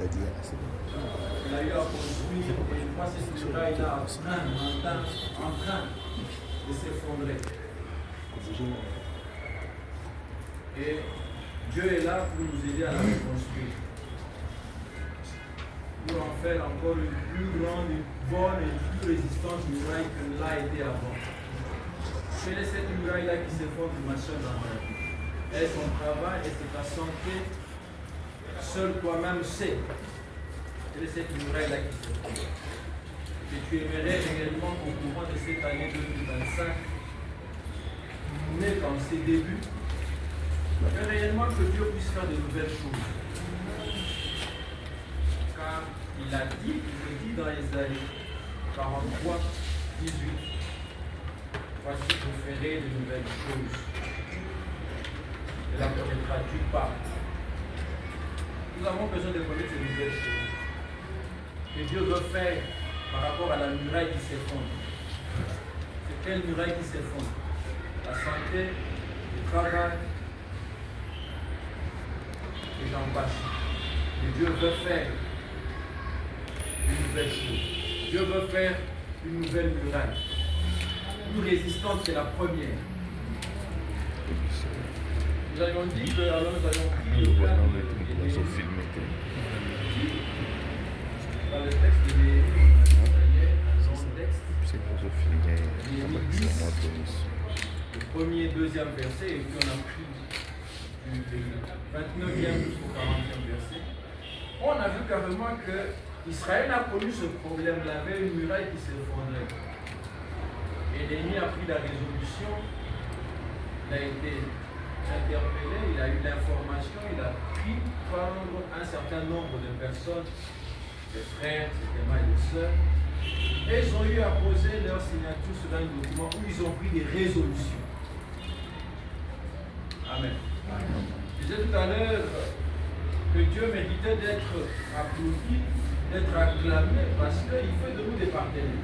Il a eu à construire, je crois, cette muraille-là en train de s'effondrer. Et Dieu est là pour nous aider à la reconstruire. Pour en faire encore une plus grande, une bonne et plus résistante muraille que l'a été avant. Quelle est cette muraille-là qui s'effondre, ma soeur, dans ta vie? Est-ce ton travail? Est-ce ta santé? Seul toi-même sais. Quelle est cette muraille-là qui s'effondre? Et tu aimerais réellement qu'au courant de cette année 2025, n'est dans ses débuts, mais réellement que Dieu puisse faire de nouvelles choses. Car il a dit, il le dit dans Ésaïe 43, 18, voici que vous ferez de nouvelles choses. Et là, on ne traduit pas. Nous avons besoin de connaître ces nouvelles choses. Que Dieu veut faire par rapport à la muraille qui s'effondre. C'est quelle muraille qui s'effondre? La santé, le travail, et j'en passe. Et Dieu veut faire une nouvelle chose. Dieu veut faire une nouvelle muraille. Plus résistante que la première. Nous avions dit que alors nous avions pris le cas dans le texte de Néhémie, dans le texte Néhémie 10, le premier, deuxième verset, et puis on a pris du 29e jusqu'au 40e verset. On a vu carrément que Israël a connu ce problème, il avait une muraille qui s'effondrait. Et Néhémie a pris la résolution, il a été interpellé, il a eu l'information, il a pris prendre un certain nombre de personnes, des frères, des mères et des sœurs, et ils ont eu à poser leur signature sur un document où ils ont pris des résolutions. Amen. Je disais tout à l'heure que Dieu méritait d'être applaudi, d'être acclamé, parce qu'il fait de nous des partenaires.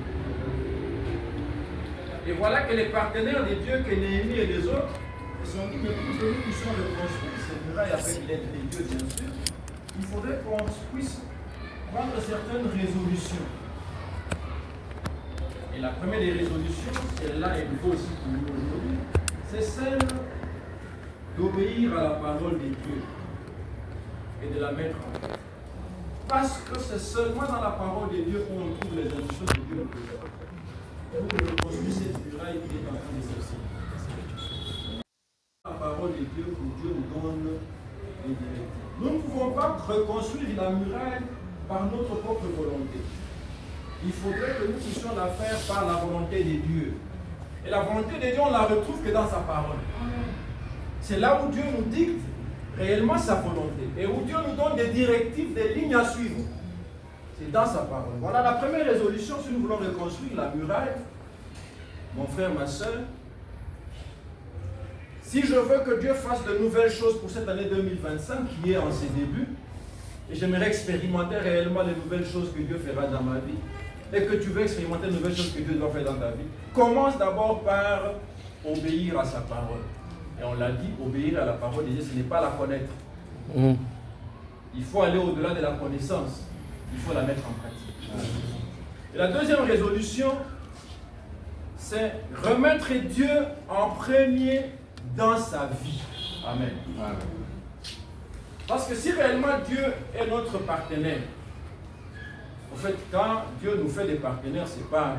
Et voilà que les partenaires de Dieu, que Néhémie et les autres, se sont dit, mais pour que nous puissions reconstruire cette muraille avec l'aide de Dieu, bien sûr, il faudrait qu'on puisse prendre certaines résolutions. Et la première des résolutions, celle-là est nouveau aussi pour nous aujourd'hui, c'est celle d'obéir à la parole de Dieu et de la mettre en place. Parce que c'est seulement dans la parole de Dieu qu'on trouve les instructions de Dieu pour reconstruire cette muraille qui est en train de s'effondrer. La parole de Dieu pour Dieu nous donne les directives. Nous ne pouvons pas reconstruire la muraille par notre propre volonté. Il faudrait que nous puissions la faire par la volonté de Dieu. Et la volonté de Dieu, on ne la retrouve que dans sa parole. C'est là où Dieu nous dicte réellement sa volonté. Et où Dieu nous donne des directives, des lignes à suivre. C'est dans sa parole. Voilà la première résolution si nous voulons reconstruire la muraille. Mon frère, ma soeur, si je veux que Dieu fasse de nouvelles choses pour cette année 2025 qui est en ses débuts, et j'aimerais expérimenter réellement les nouvelles choses que Dieu fera dans ma vie, et que tu veux expérimenter les nouvelles choses que Dieu doit faire dans ta vie, commence d'abord par obéir à sa parole. Et on l'a dit, obéir à la parole de Dieu, ce n'est pas la connaître. Il faut aller au-delà de la connaissance. Il faut la mettre en pratique. Et la deuxième résolution, c'est remettre Dieu en premier dans sa vie. Amen. Parce que si réellement Dieu est notre partenaire, en fait, quand Dieu nous fait des partenaires, c'est pas,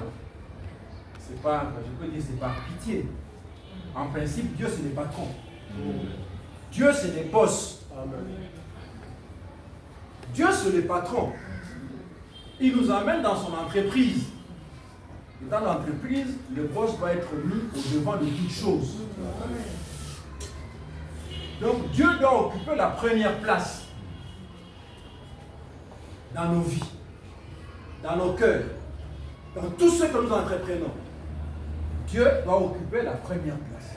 je peux dire, c'est par pitié. En principe, Dieu, ce n'est pas con. Dieu, c'est les boss. Dieu, c'est le patron. Il nous amène dans son entreprise. Et dans l'entreprise, le boss doit être mis au devant de toutes choses. Donc, Dieu doit occuper la première place dans nos vies, dans nos cœurs, dans tout ce que nous entreprenons. Dieu doit occuper la première place.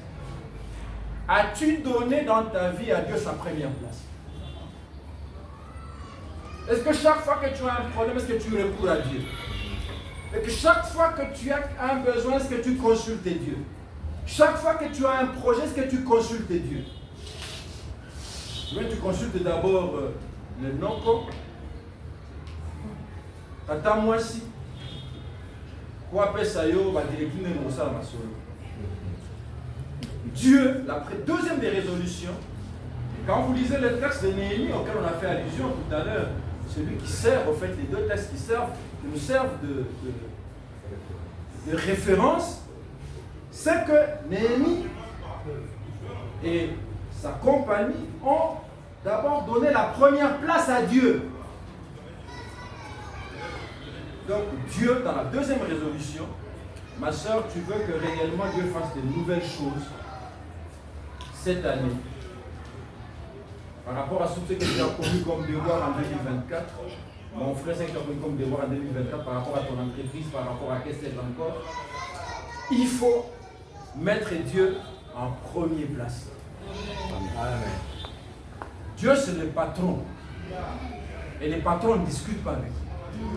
As-tu donné dans ta vie à Dieu sa première place? Est-ce que chaque fois que tu as un problème, est-ce que tu recours à Dieu? Et que chaque fois que tu as un besoin, est-ce que tu consultes Dieu? Chaque fois que tu as un projet, est-ce que tu consultes Dieu? Mais tu consultes d'abord le NOCO, tata mwasi quoi pesa yo va décliner mon ça ma solo. Dieu, la deuxième des résolutions, quand vous lisez le texte de Néhémie auquel on a fait allusion tout à l'heure, celui qui sert, au fait, les deux textes qui nous servent de référence, c'est que Néhémie et sa compagnie ont d'abord donné la première place à Dieu. Donc Dieu, dans la deuxième résolution, ma soeur, tu veux que réellement Dieu fasse de nouvelles choses cette année. Par rapport à tout ce que tu as connu comme devoir en 2024, mon frère, c'est que tu as connu comme devoir en 2024 par rapport à ton entreprise, par rapport à qu'est-ce que c'est encore, il faut mettre Dieu en première place. Amen. Dieu, c'est le patron. Et les patrons ne discutent pas avec lui.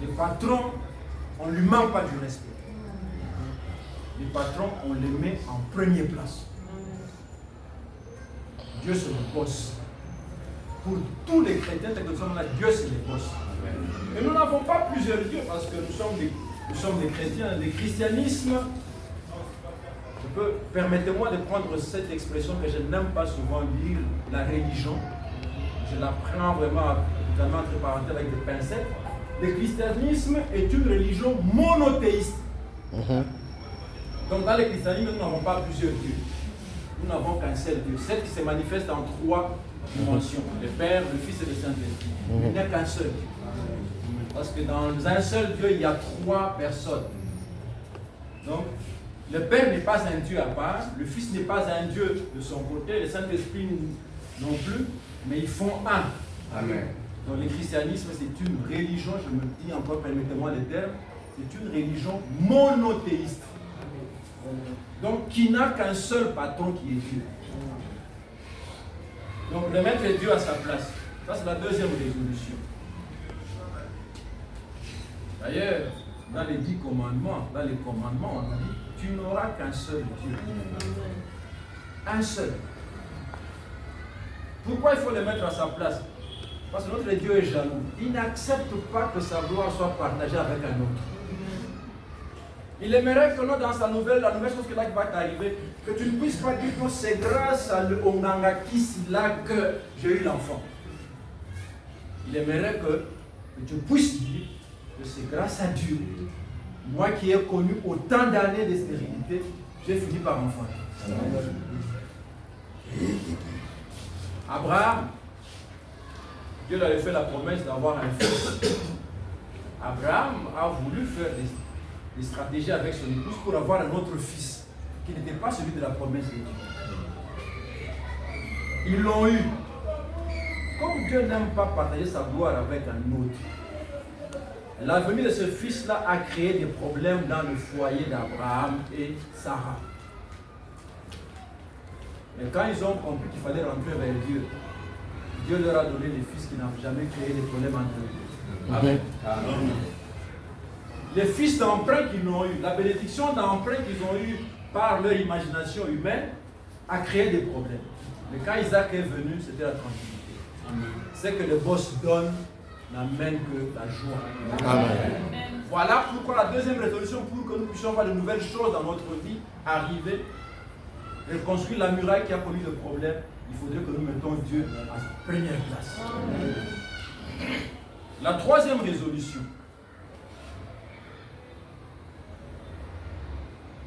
Les patrons, on ne lui manque pas du respect. Les patrons, on les met en première place. Dieu, c'est le boss. Pour tous les chrétiens, Dieu, c'est le boss. Et nous n'avons pas plusieurs dieux parce que nous sommes des chrétiens. Le christianisme, permettez-moi de prendre cette expression que je n'aime pas souvent dire, la religion. Je la prends vraiment entre parenthèses avec des pincettes. Le christianisme est une religion monothéiste. Donc dans le christianisme, nous n'avons pas plusieurs dieux. Nous n'avons qu'un seul Dieu. Celle qui se manifeste en trois dimensions. Le Père, le Fils et le Saint-Esprit. Il n'y a qu'un seul Dieu. Parce que dans un seul Dieu, il y a trois personnes. Donc, le Père n'est pas un Dieu à part, le Fils n'est pas un Dieu de son côté, le Saint-Esprit non plus, mais ils font un. Amen. Donc le christianisme, c'est une religion, je me dis encore, permettez-moi le terme, c'est une religion monothéiste. Donc qui n'a qu'un seul patron qui est Dieu. Donc remettre Dieu à sa place. Ça c'est la deuxième résolution. D'ailleurs, dans les 10 commandements, on dit, tu n'auras qu'un seul Dieu. Un seul. Pourquoi il faut le mettre à sa place? Parce que notre Dieu est jaloux. Il n'accepte pas que sa gloire soit partagée avec un autre. Il aimerait que dans la nouvelle chose qui va t'arriver, que tu ne puisses pas dire que c'est grâce à l'Ongangakis là que j'ai eu l'enfant. Il aimerait que tu puisses dire que c'est grâce à Dieu. Moi qui ai connu autant d'années de stérilité, j'ai fini par enfanter. Abraham, Dieu lui avait fait la promesse d'avoir un fils. Abraham a voulu faire des stratégies avec son épouse pour avoir un autre fils, qui n'était pas celui de la promesse de Dieu. Ils l'ont eu. Comme Dieu n'aime pas partager sa gloire avec un autre, la venue de ce fils-là a créé des problèmes dans le foyer d'Abraham et Sarah. Mais quand ils ont compris qu'il fallait rentrer vers Dieu, Dieu leur a donné des fils qui n'ont jamais créé des problèmes entre eux. Amen. Amen. Les fils d'emprunt qu'ils ont eu, la bénédiction d'emprunt qu'ils ont eu par leur imagination humaine a créé des problèmes. Mais quand Isaac est venu, c'était la tranquillité. C'est que le boss donne n'amène que la joie. Amen. Voilà pourquoi la deuxième résolution, pour que nous puissions voir de nouvelles choses dans notre vie arriver, reconstruire la muraille qui a connu le problème, il faudrait que nous mettons Dieu à sa première place. Amen. La troisième résolution,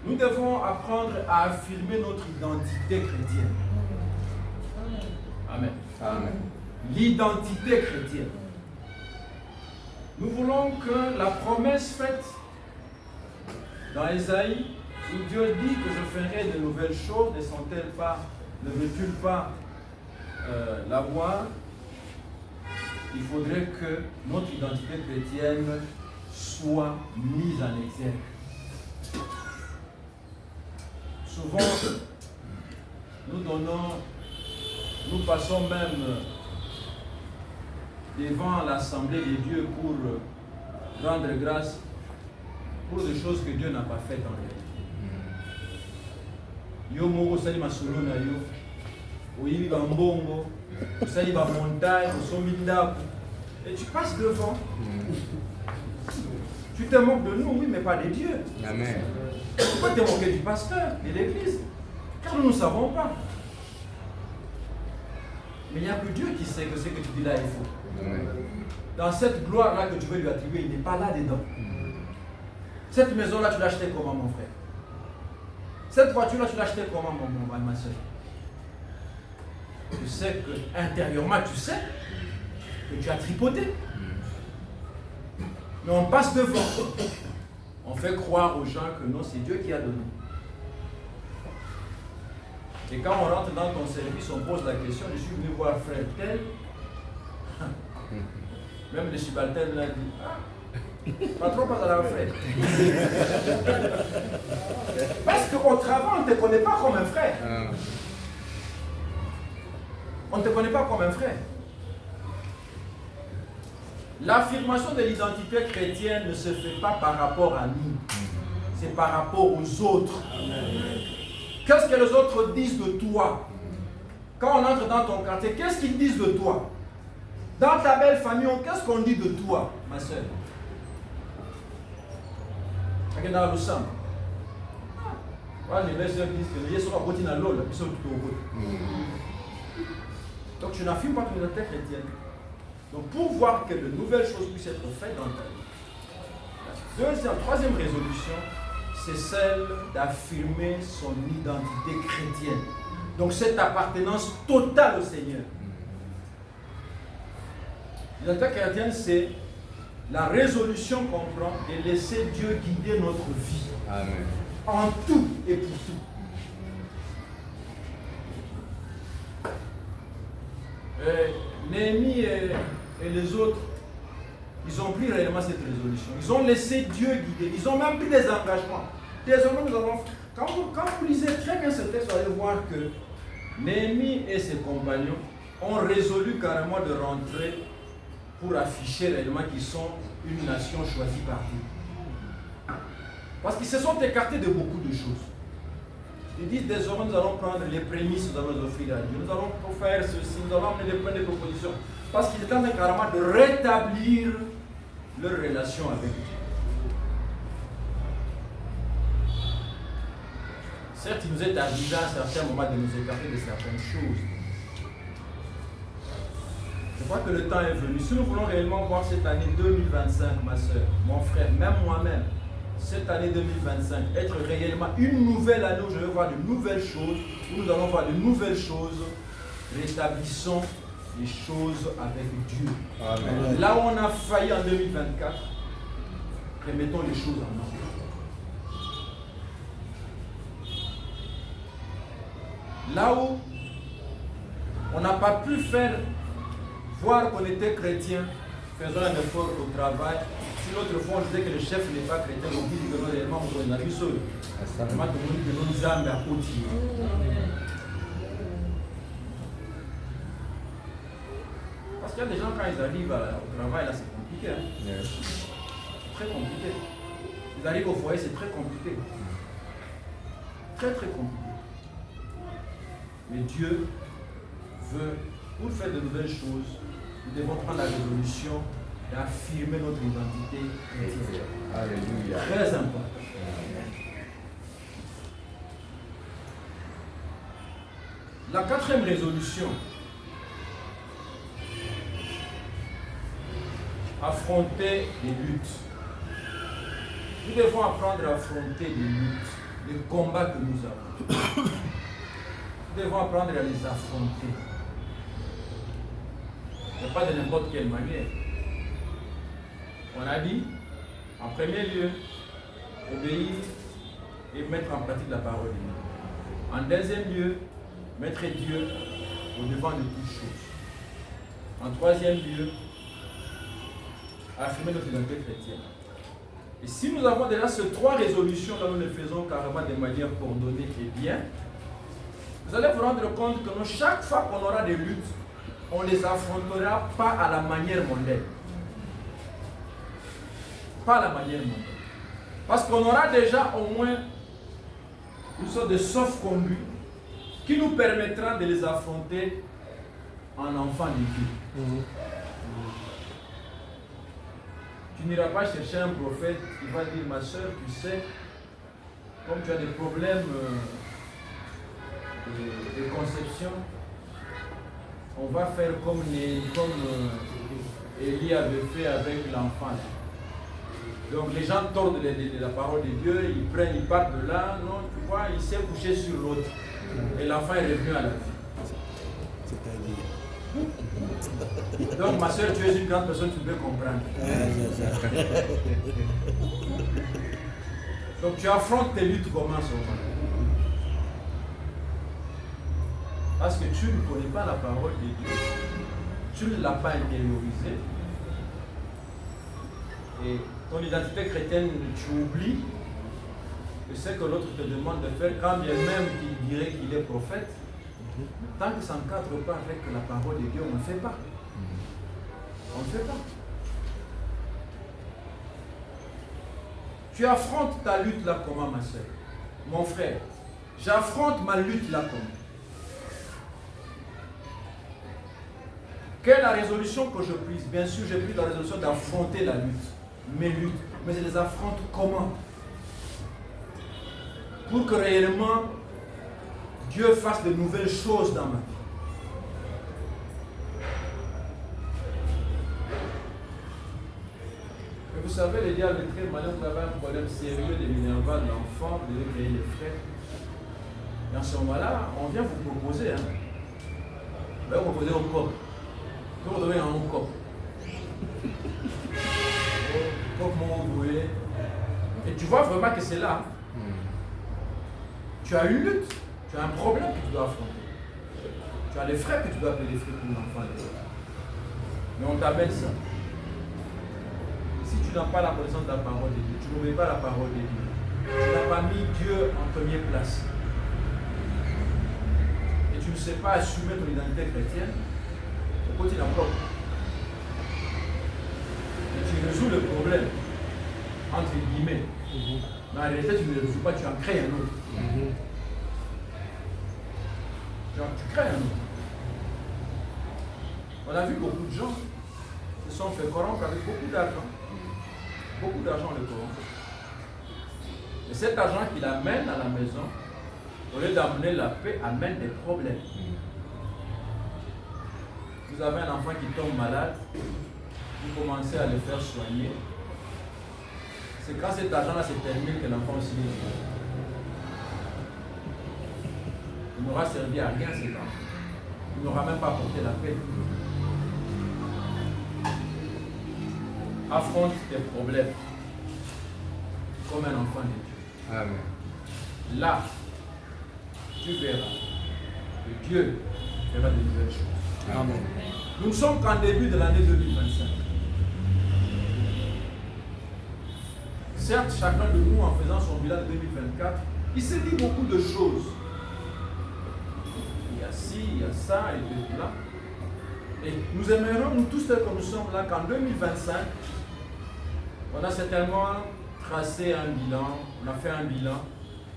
nous devons apprendre à affirmer notre identité chrétienne. Amen. Amen. L'identité chrétienne. Nous voulons que la promesse faite dans Ésaïe, où Dieu dit que je ferai de nouvelles choses, ne veut-il pas l'avoir? Il faudrait que notre identité chrétienne soit mise en exergue. Souvent, nous passons même devant l'assemblée de Dieu pour rendre grâce pour des choses que Dieu n'a pas faites en réalité. Yo moko sali masolo na yo, oyibi ba mbongo, osali ba montagne, osombi ndako, Et tu passes devant. Tu te moques de nous, oui, mais pas de Dieu. Amen. Pourquoi te moquer du pasteur et de l'église? Car nous ne savons pas. Mais il n'y a que Dieu qui sait que ce que tu dis là est faux. Amen. Dans cette gloire-là que tu veux lui attribuer, il n'est pas là-dedans. Cette maison-là, tu l'as achetée comment, mon frère? Cette voiture-là, tu l'as achetée comment, ma soeur? Tu sais que intérieurement, tu sais que tu as tripoté. Mais on passe devant. On fait croire aux gens que non, c'est Dieu qui a donné. Et quand on rentre dans ton service, on pose la question, je suis venu voir frère tel. Même le subalterne l'a dit, ah, pas trop pas à la frère. Parce qu'au travail, on ne te connaît pas comme un frère. On ne te connaît pas comme un frère. L'affirmation de l'identité chrétienne ne se fait pas par rapport à nous. C'est par rapport aux autres. Qu'est-ce que les autres disent de toi? Quand on entre dans ton quartier, qu'est-ce qu'ils disent de toi? Dans ta belle famille, qu'est-ce qu'on dit de toi, ma soeur? Dans le sang. Les messieurs disent que les gens sont à l'eau, ils sont tout au bout. Donc tu n'affirmes pas ton identité chrétienne. Donc pour voir que de nouvelles choses puissent être faites dans ta vie. Troisième résolution, c'est celle d'affirmer son identité chrétienne. Donc cette appartenance totale au Seigneur. L'identité chrétienne, c'est la résolution qu'on prend de laisser Dieu guider notre vie. Amen. En tout et pour tout. Néhémie et les autres, ils ont pris réellement cette résolution. Ils ont laissé Dieu guider. Ils ont même pris des engagements. Désormais, nous allons. Quand vous lisez très bien ce texte, vous allez voir que Néhémie et ses compagnons ont résolu carrément de rentrer pour afficher réellement qu'ils sont une nation choisie par Dieu. Parce qu'ils se sont écartés de beaucoup de choses. Ils disent désormais nous allons prendre les prémices, nous allons offrir à Dieu. Nous allons faire ceci, nous allons amener des points de proposition. Parce qu'ils étaient en train carrément de rétablir leur relation avec Dieu. Certes, il nous est arrivé à un certain moment de nous écarter de certaines choses. Je crois que le temps est venu. Si nous voulons réellement voir cette année 2025, ma soeur, mon frère, même moi-même, cette année 2025, être réellement une nouvelle année où je vais voir de nouvelles choses, où nous allons voir de nouvelles choses, rétablissons les choses avec Dieu. Amen. Là où on a failli en 2024, remettons les choses en ordre. Là où on n'a pas pu faire voir qu'on était chrétien, faisons un effort au travail. Si l'autre fois on disait que le chef n'est pas chrétien, on dit que nous réellement on a vu seul. Vraiment, tout le monde dit que nous âmes à côté. Parce qu'il y a des gens, quand ils arrivent au travail, là c'est compliqué. Hein? Yes. C'est très compliqué. Ils arrivent au foyer, c'est très compliqué. Très très compliqué. Mais Dieu veut, pour faire de nouvelles choses, nous devons prendre la résolution d'affirmer notre identité chrétienne. Alléluia. Très important. La quatrième résolution, affronter les luttes. Nous devons apprendre à affronter les luttes, les combats que nous avons. Nous devons apprendre à les affronter. Mais pas de n'importe quelle manière. On a dit, en premier lieu, obéir et mettre en pratique la parole de Dieu. En deuxième lieu, mettre Dieu au devant de toutes choses. En troisième lieu, affirmer notre identité chrétienne. Et si nous avons déjà ces trois résolutions, là nous les faisons carrément de manière coordonnée et bien, vous allez vous rendre compte que nous, chaque fois qu'on aura des luttes, on ne les affrontera pas à la manière mondaine. Pas à la manière mondaine. Parce qu'on aura déjà au moins une sorte de sauf-conduit qui nous permettra de les affronter en enfants de Dieu. Tu n'iras pas chercher un prophète qui va dire, ma soeur, tu sais, comme tu as des problèmes de conception, on va faire comme Élie avait fait avec l'enfant. Donc les gens tordent la parole de Dieu, ils partent de là, non, tu vois, il s'est couché sur l'autre. Et l'enfant est revenu à la vie. Donc ma soeur, tu es une grande personne, tu peux comprendre. Donc tu affrontes tes luttes comment ce moment? Parce que tu ne connais pas la parole de Dieu. Tu ne l'as pas intériorisée. Et ton identité chrétienne, tu oublies que ce que l'autre te demande de faire, quand bien même qu'il dirait qu'il est prophète, tant que ça n'encadre pas avec la parole de Dieu, on ne fait pas. On ne fait pas. Tu affrontes ta lutte là comment, ma soeur? Mon frère, j'affronte ma lutte là comment? Quelle est la résolution que je prise? Bien sûr, j'ai pris la résolution d'affronter la lutte, mes luttes, mais je les affronte comment? Pour que réellement Dieu fasse de nouvelles choses dans ma vie. Et vous savez, les diables est très malin, vous avez un problème sérieux de l'énervement de l'enfant, vous devez créer les frères. Et en ce moment-là, on vient vous proposer. On va vous proposer au corps. Vous devez un corps. Comment vous voulez. Et tu vois vraiment que c'est là. Tu as une lutte. Tu as un problème que tu dois affronter. Tu as les frais que tu dois payer, les frais pour l'enfant. Mais on t'amène ça. Si tu n'as pas la connaissance de la parole de Dieu, tu n'obéis pas la parole de Dieu, tu n'as pas mis Dieu en première place, et tu ne sais pas assumer ton identité chrétienne, au côté d'un propre. Et tu résous le problème, entre guillemets. Mais en réalité, tu ne le résous pas, tu en crées un autre. Tu crées un autre. On a vu beaucoup de gens se sont fait corrompre avec beaucoup d'argent. Beaucoup d'argent le corrompt. Et cet argent qu'il amène à la maison, au lieu d'amener la paix, amène des problèmes. Vous avez un enfant qui tombe malade, vous commencez à le faire soigner. C'est quand cet argent-là se termine que l'enfant aussi il n'aura servi à rien cet enfant. Il n'aura même pas apporté la paix. Affronte tes problèmes comme un enfant de Dieu. Amen. Là, tu verras que Dieu fera de nouvelles choses. Amen. Nous ne sommes qu'en début de l'année 2025. Certes, chacun de nous, en faisant son bilan de 2024, il s'est dit beaucoup de choses. Il y a ci, il y a ça, et tout là. Et nous aimerions, nous tous tels que nous sommes là, qu'en 2025, on a certainement tracé un bilan, on a fait un bilan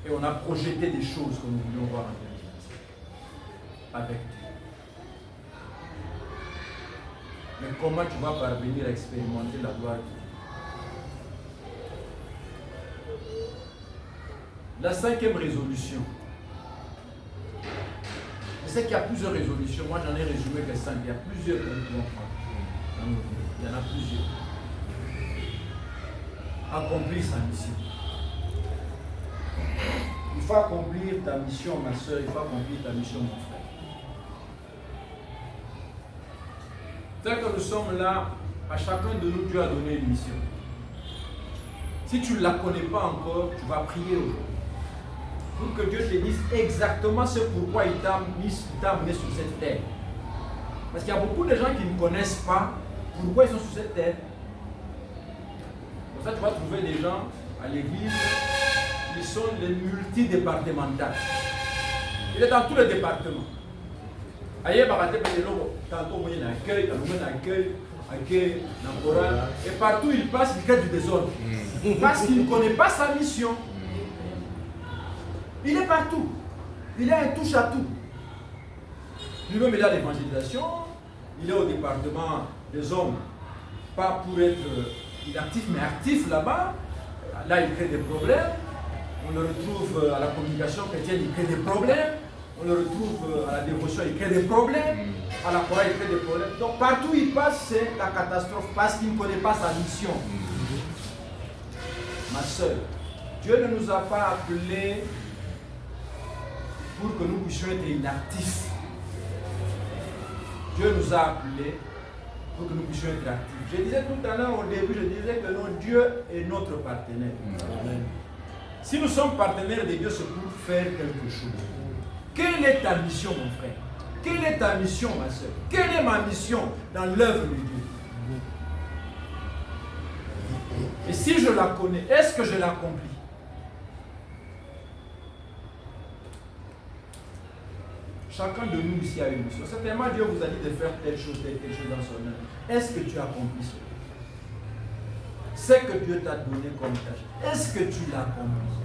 et on a projeté des choses que nous voulions voir en 2025 avec Dieu. Mais comment tu vas parvenir à expérimenter la gloire de Dieu? La 5e résolution. Je sais qu'il y a plusieurs résolutions. Moi, j'en ai résumé que 5. Il y a plusieurs que nous pouvons prendre. Il y en a plusieurs. Accomplir sa mission. Il faut accomplir ta mission, ma soeur. Il faut accomplir ta mission, mon frère. Tel que nous sommes là, à chacun de nous, Dieu a donné une mission. Si tu ne la connais pas encore, tu vas prier aujourd'hui. Pour que Dieu te dise exactement ce pourquoi il t'a amené sur cette terre. Parce qu'il y a beaucoup de gens qui ne connaissent pas pourquoi ils sont sur cette terre. Pour ça, tu vas trouver des gens à l'église, ils sont les multidépartementales. Il est dans tous les départements. Tantôt, il y a un accueil, accueil, et partout il passe, il crée du désordre. Parce qu'il ne connaît pas sa mission. Il est partout. Il est un touche-à-tout. Lui-même, il est à l'évangélisation. Il est au département des hommes. Pas pour être inactif mais actif là-bas. Là, il crée des problèmes. On le retrouve à la communication chrétienne, il crée des problèmes. On le retrouve à la dévotion, il crée des problèmes. À la chorale, il crée des problèmes. Donc partout où il passe, c'est la catastrophe parce qu'il ne connaît pas sa mission. Ma soeur, Dieu ne nous a pas appelés pour que nous puissions être inactifs. Dieu nous a appelés pour que nous puissions être actifs. Je disais tout à l'heure au début, je disais que non, Dieu est notre partenaire. Amen. Si nous sommes partenaires de Dieu, c'est pour faire quelque chose. Quelle est ta mission, mon frère? Quelle est ta mission, ma soeur? Quelle est ma mission dans l'œuvre de Dieu? Et si je la connais, est-ce que je l'accomplis? Chacun de nous ici a une mission. Certainement, Dieu vous a dit de faire telle chose dans son œuvre. Est-ce que tu accomplis cela? C'est que Dieu t'a donné comme tâche. Est-ce que tu l'accomplis?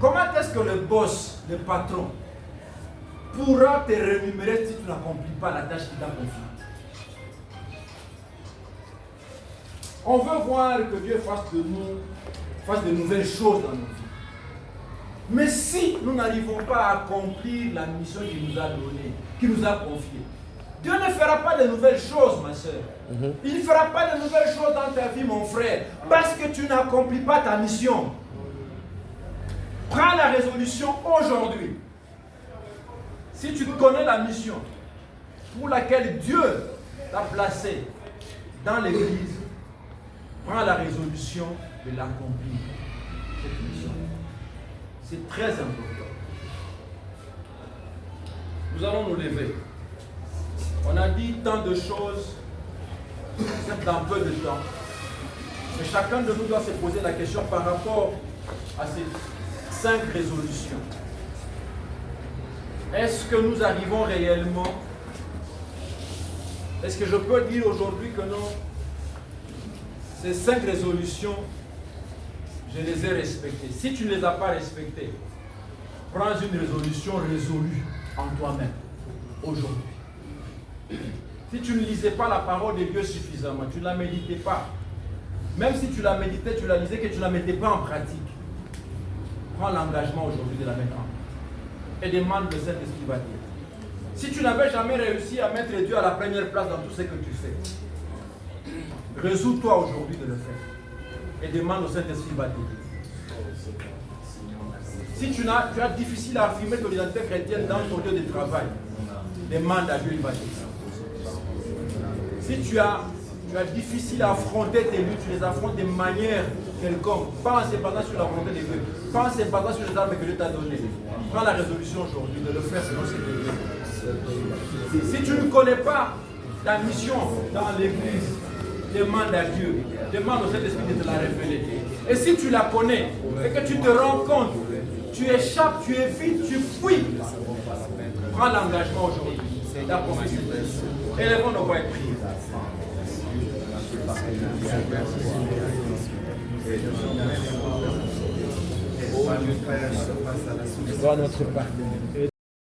Comment est-ce que le boss, le patron, pourra te rémunérer si tu n'accomplis pas la tâche qu'il t'a confiée? On veut voir que Dieu fasse de nouvelles choses dans nos vies. Mais si nous n'arrivons pas à accomplir la mission qu'il nous a donnée, qu'il nous a confiée, Dieu ne fera pas de nouvelles choses, ma soeur. Il ne fera pas de nouvelles choses dans ta vie, mon frère, parce que tu n'accomplis pas ta mission. Prends la résolution aujourd'hui. Si tu connais la mission pour laquelle Dieu t'a placé dans l'église, prends la résolution de l'accomplir, cette mission. C'est très important. Nous allons nous lever. On a dit tant de choses, c'est dans peu de temps. Mais chacun de nous doit se poser la question par rapport à ces 5 résolutions. Est-ce que nous arrivons réellement? Est-ce que je peux dire aujourd'hui que non? Ces 5 résolutions, je les ai respectées. Si tu ne les as pas respectées, prends une résolution résolue en toi-même, aujourd'hui. Si tu ne lisais pas la parole de Dieu suffisamment, tu ne la méditais pas. Même si tu la méditais, tu la lisais, que tu ne la mettais pas en pratique. Prends l'engagement aujourd'hui de la mettre en pratique. Et demande le Saint-Esprit va dire. Si tu n'avais jamais réussi à mettre Dieu à la première place dans tout ce que tu fais, résous-toi aujourd'hui de le faire. Et demande au Saint-Esprit va t'aider. Si tu as difficile à affirmer ton identité chrétienne dans ton lieu de travail, demande à Dieu, il va t'aider. Si tu as difficile à affronter tes luttes, tu les affrontes de manière quelconque. Pas en se basant sur la volonté de Dieu, pas en se basant sur les armes que Dieu t'a données. Prends la résolution aujourd'hui de le faire selon ses degrés. Si tu ne connais pas ta mission dans l'église, demande à Dieu, demande au Saint-Esprit de te la révéler. Et si tu la connais et que tu te rends compte, tu échappes, tu évites, tu fuis, prends l'engagement aujourd'hui. La prophétie. Élevons nos voix et prions. Voir notre part.